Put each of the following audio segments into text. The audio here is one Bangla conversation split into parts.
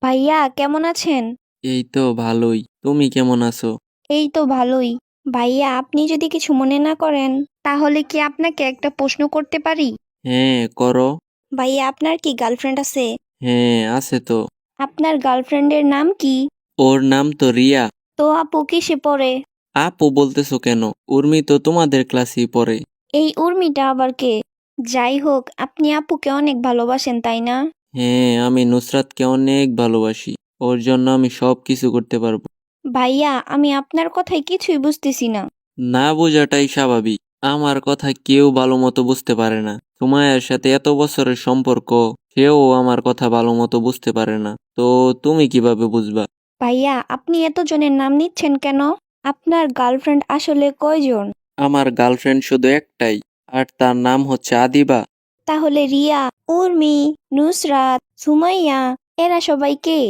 ভাইয়া কেমন আছেন? এই তো ভালোই। তুমি কেমন আছো? এই তো ভালোই। ভাইয়া আপনি যদি কিছু মনে না করেন তাহলে কি আপনাকে একটা প্রশ্ন করতে পারি? হ্যাঁ, করো। ভাইয়া আপনার কি গার্লফ্রেন্ড আছে? হ্যাঁ, আছে তো। আপনার গার্লফ্রেন্ডের নাম কি? ওর নাম তো রিয়া। তো আপু কিসে পড়ে? আপু বলতেছো কেন? উর্মি তো তোমাদের ক্লাসেই পড়ে। এই উর্মিটা আবার কে? যাই হোক, আপনি আপুকে অনেক ভালোবাসেন তাই না? হ্যাঁ, আমি নুসরাতকে অনেক ভালোবাসি। ওর জন্য আমি সব কিছু করতে পারবো। ভাইয়া আমি আপনার কথায় কিছুই বুঝতেছি না। না বোঝাটাই স্বাভাবিক। আমার কথা কেউ ভালো মতো বুঝতে পারে না। সুমাইয়ার সাথে এত বছরের সম্পর্ক, সেও আমার কথা ভালো মতো বুঝতে পারে না। তো তুমি কিভাবে বুঝবা? ভাইয়া আপনি এতজনের নাম নিচ্ছেন কেন? আপনার গার্লফ্রেন্ড আসলে কয়জন? আমার গার্লফ্রেন্ড শুধু একটাই, আর তার নাম হচ্ছে আদিবা। তাহলে রিয়া, উর্মি, নুসরাত, সুমাইয়া এরা সবাই কে?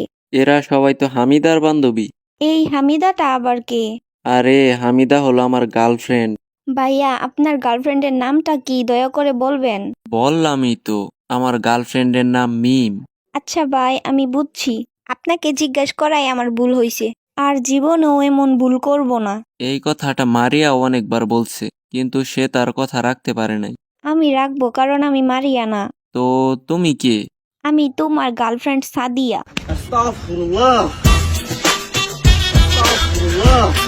এরা সবাই তো হামিদার বান্ধবী। এই হামিদাটা আবার কে? আরে হামিদা হলো আমার গার্লফ্রেন্ড। ভাইয়া আপনার গার্লফ্রেন্ডের নামটা কি দয়া করে বলবেন? বললামই তো, আমার গার্লফ্রেন্ডের নাম মিম। আচ্ছা ভাই আমি বুঝছি। আপনাকে জিজ্ঞেস করাই আমার ভুল হইছে। আর জীবনেও এমন ভুল করব না। এই কথাটা মারিয়াও অনেকবার বলছে, কিন্তু সে তার কথা রাখতে পারে নাই। আমি রাখবো কারণ আমি মারিয়া না। তো তুমি কে? আমি তোমার গার্লফ্রেন্ড সাদিয়া। Astaghfirullah. Astaghfirullah.